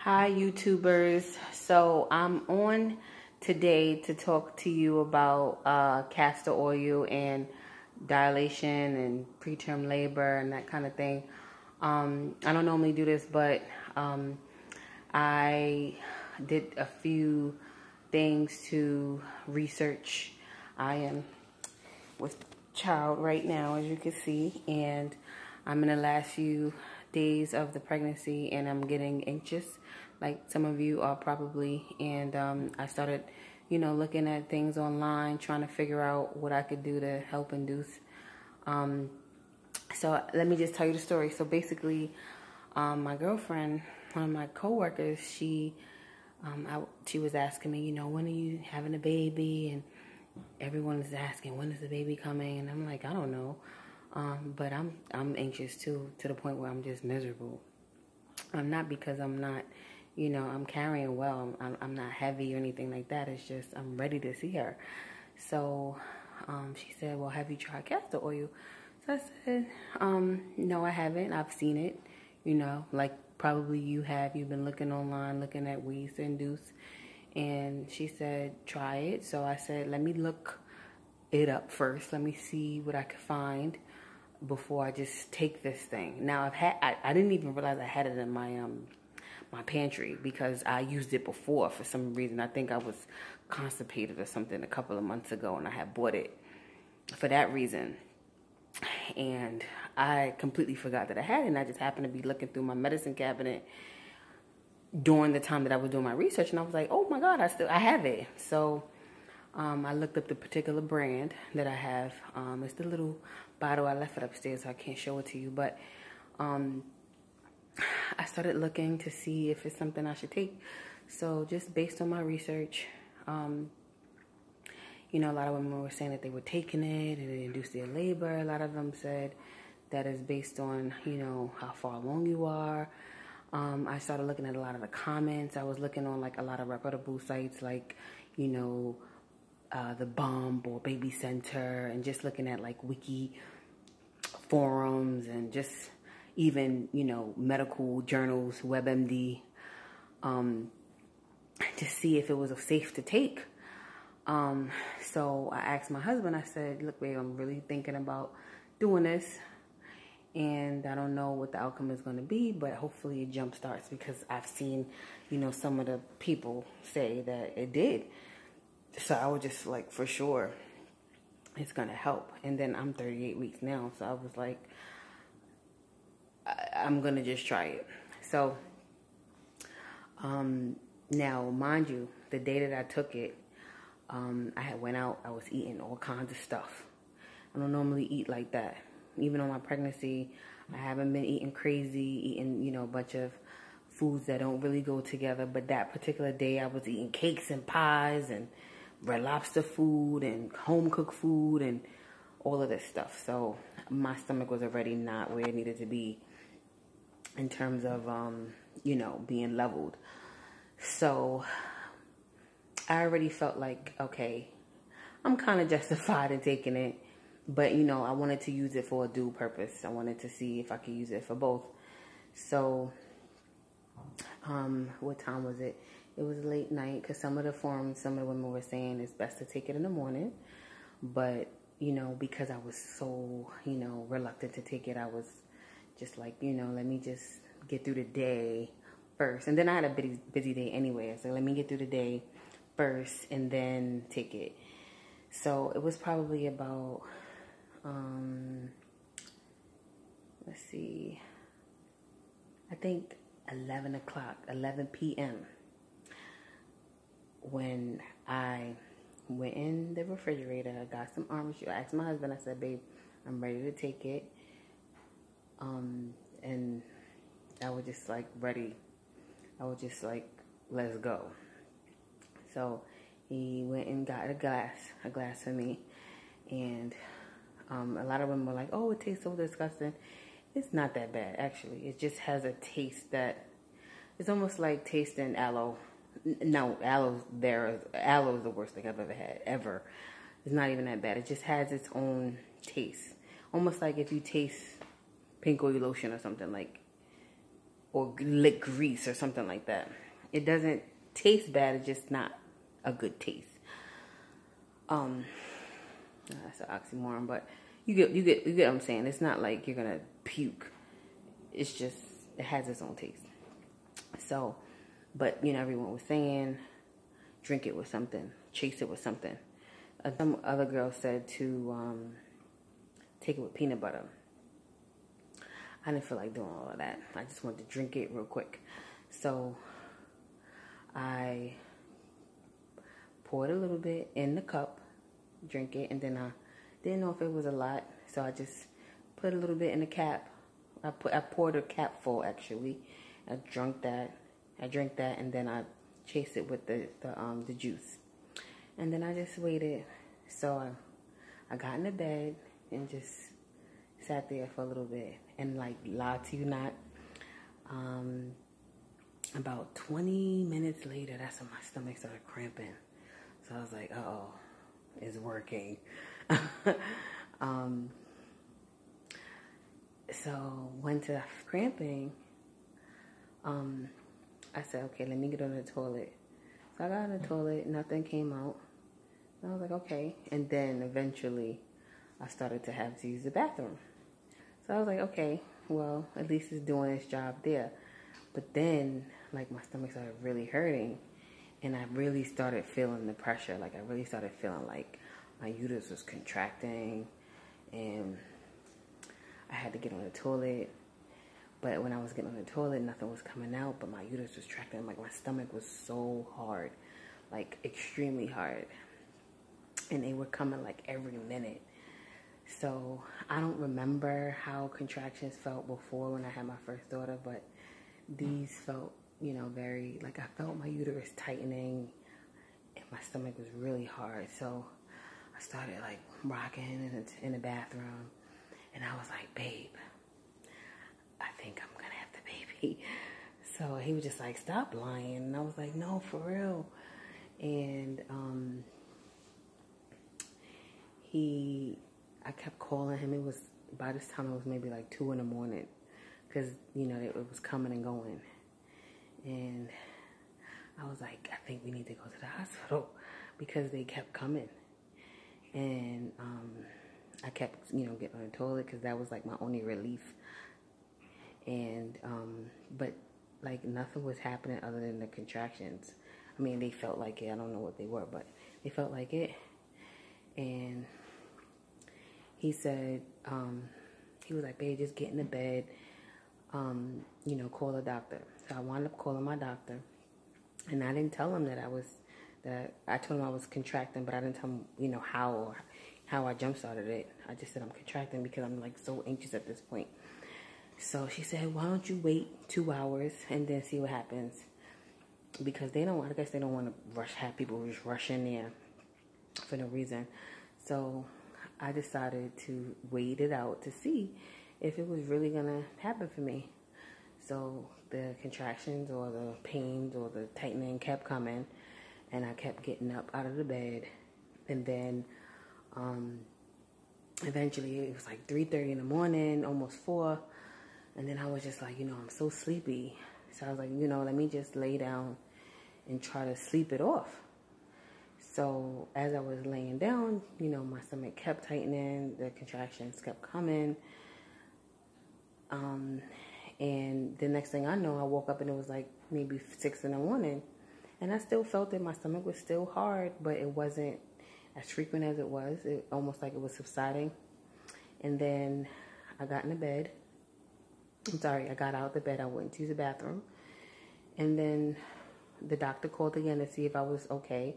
Hi YouTubers. So I'm on today to talk to you about castor oil and dilation and preterm labor and that kind of thing. I don't normally do this, but I did a few things to research. I am with child right now, as you can see, and I'm in the last few days of the pregnancy and I'm getting anxious like some of you are probably, and I started looking at things online, trying to figure out what I could do to help induce. So let me just tell you the story. So basically, my girlfriend, one of my coworkers, she was asking me, when are you having a baby? And everyone is asking, when is the baby coming? And I'm like, I don't know. But I'm anxious too, to the point where I'm just miserable. Not because I'm not, I'm carrying well. I'm not heavy or anything like that. It's just I'm ready to see her. So she said, well, have you tried castor oil? So I said, no, I haven't. I've seen it, like probably you have. You've been looking online, looking at ways to induce. And she said, try it. So I said, let me look it up first. Let me see what I could find before I just take this thing. Now I didn't even realize I had it in my my pantry because I used it before for some reason. I think I was constipated or something a couple of months ago and I had bought it for that reason. And I completely forgot that I had it, and I just happened to be looking through my medicine cabinet during the time that I was doing my research, and I was like, oh my God, I have it. So I looked up the particular brand that I have. It's the little bottle. I left it upstairs, so I can't show it to you. But I started looking to see if it's something I should take. So just based on my research, a lot of women were saying that they were taking it and it induced their labor. A lot of them said that is based on, how far along you are. I started looking at a lot of the comments. I was looking on like a lot of reputable sites like, the Bomb or Baby Center, and just looking at like wiki forums and just even, medical journals, WebMD, to see if it was safe to take. So I asked my husband, I said, look, babe, I'm really thinking about doing this, and I don't know what the outcome is going to be, but hopefully it jump starts, because I've seen, some of the people say that it did. So I was just like, for sure, it's going to help. And then I'm 38 weeks now, so I was like, I'm going to just try it. So now, mind you, the day that I took it, I had went out, I was eating all kinds of stuff. I don't normally eat like that. Even on my pregnancy, I haven't been eating crazy, eating, a bunch of foods that don't really go together. But that particular day, I was eating cakes and pies and Red Lobster food and home-cooked food and all of this stuff. So my stomach was already not where it needed to be in terms of, being leveled. So I already felt like, okay, I'm kind of justified in taking it. But, I wanted to use it for a dual purpose. I wanted to see if I could use it for both. So, what time was it? It was late night, because some of the forums, some of the women were saying it's best to take it in the morning. But, because I was so, reluctant to take it, I was just like, let me just get through the day first. And then I had a busy day anyway. So let me get through the day first and then take it. So it was probably about, let's see, I think 11 p.m. when I went in the refrigerator. I got some orange juice. I asked my husband, I said, babe, I'm ready to take it. And I was just like ready. I was just like, let's go. So he went and got a glass for me. And a lot of women were like, oh, it tastes so disgusting. It's not that bad, actually. It just has a taste that, it's almost like tasting aloe. No, aloe is the worst thing I've ever had, ever. It's not even that bad. It just has its own taste. Almost like if you taste pink oil lotion or something, like or lick grease or something like that. It doesn't taste bad. It's just not a good taste. That's an oxymoron, but you get what I'm saying. It's not like you're gonna puke. It's just, it has its own taste. So, but you know, everyone was saying, drink it with something, chase it with something. Some other girl said to take it with peanut butter. I didn't feel like doing all of that. I just wanted to drink it real quick. So I poured a little bit in the cup, drink it, and then I didn't know if it was a lot, so I just put a little bit in the cap. I poured a cap full actually. I drank that, and then I chased it with the juice, and then I just waited. So I got into bed and just sat there for a little bit, and like, lie to you not, about 20 minutes later, that's when my stomach started cramping. So I was like, uh-oh, it's working. So went to cramping. I said, okay, let me get on the toilet. So I got on the toilet, nothing came out. And I was like, okay. And then eventually I started to have to use the bathroom. So I was like, okay, well, at least it's doing its job there. But then, like, my stomach started really hurting, and I really started feeling the pressure. Like, I really started feeling like my uterus was contracting, and I had to get on the toilet. But when I was getting on the toilet, nothing was coming out, but my uterus was contracting. Like, my stomach was so hard, like, extremely hard. And they were coming, like, every minute. So I don't remember how contractions felt before when I had my first daughter, but these felt, you know, very, like, I felt my uterus tightening, and my stomach was really hard. So I started, like, rocking in the bathroom, and I was like, babe, I think I'm gonna have the baby. So he was just like, stop lying. And I was like, no, for real. And I kept calling him. It was, by this time, it was maybe like 2 in the morning, because, you know, it was coming and going. And I was like, I think we need to go to the hospital, because they kept coming. And I kept, you know, getting on the toilet, because that was like my only relief. And but like, nothing was happening other than the contractions. I mean, they felt like it. I don't know what they were, but they felt like it. And he said, he was like, babe, just get in the bed, you know, call a doctor. So I wound up calling my doctor, and I didn't tell him that I told him I was contracting, but I didn't tell him, you know, how I jump-started it. I just said I'm contracting because I'm, like, so anxious at this point. So she said, why don't you wait 2 hours and then see what happens? Because I guess they don't want to have people just rush in there for no reason. So I decided to wait it out to see if it was really going to happen for me. So the contractions or the pains or the tightening kept coming, and I kept getting up out of the bed. And then eventually it was like 3:30 in the morning, almost 4. And then I was just like, you know, I'm so sleepy. So I was like, you know, let me just lay down and try to sleep it off. So as I was laying down, you know, my stomach kept tightening, the contractions kept coming. And the next thing I know, I woke up and it was like maybe 6 in the morning. And I still felt that my stomach was still hard, but it wasn't as frequent as it was. It almost like it was subsiding. And then I got in the bed. I got out of the bed. I went to use the bathroom. And then the doctor called again to see if I was okay.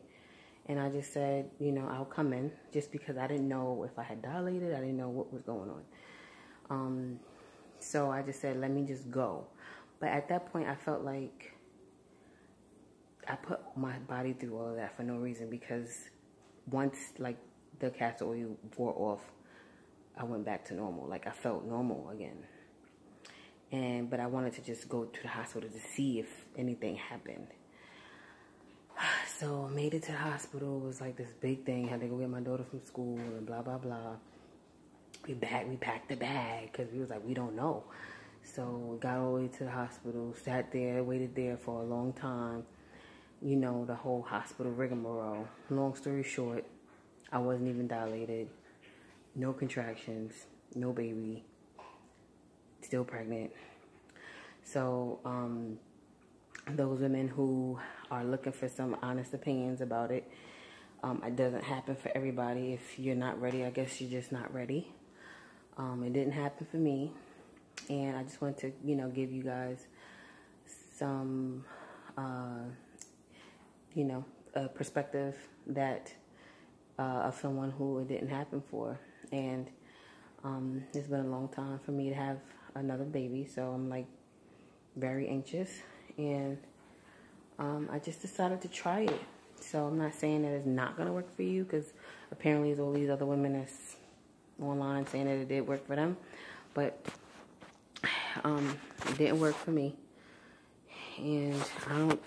And I just said, you know, I'll come in, just because I didn't know if I had dilated. I didn't know what was going on. So I just said, let me just go. But at that point, I felt like I put my body through all of that for no reason, because once, like, the castor oil wore off, I went back to normal. Like, I felt normal again. But I wanted to just go to the hospital to see if anything happened. So I made it to the hospital. It was like this big thing. Had to go get my daughter from school and blah, blah, blah. We packed the bag because we was like, we don't know. So we got all the way to the hospital, sat there, waited there for a long time. You know, the whole hospital rigmarole. Long story short, I wasn't even dilated. No contractions, no baby, still pregnant. So, those women who are looking for some honest opinions about it, it doesn't happen for everybody. If you're not ready, I guess you're just not ready. It didn't happen for me. And I just want to, give you guys some, a perspective that of someone who it didn't happen for. And it's been a long time for me to have another baby, so I'm like very anxious. And I just decided to try it. So I'm not saying that it's not going to work for you, because apparently there's all these other women that's online saying that it did work for them. But it didn't work for me. And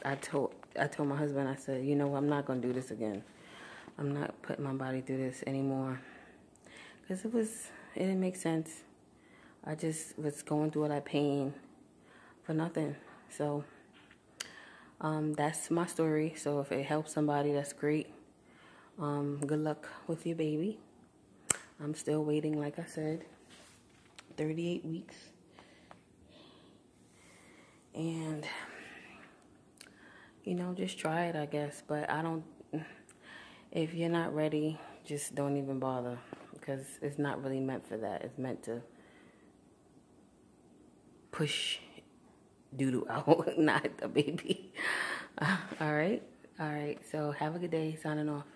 I told my husband, I said, I'm not going to do this again. I'm not putting my body through this anymore. Because it didn't make sense. I just was going through all that pain for nothing. So, that's my story. So if it helps somebody, that's great. Good luck with your baby. I'm still waiting, like I said, 38 weeks. And, just try it, I guess. But if you're not ready, just don't even bother. Because it's not really meant for that. It's meant to push doo-doo out, not the baby. All right. So have a good day. Signing off.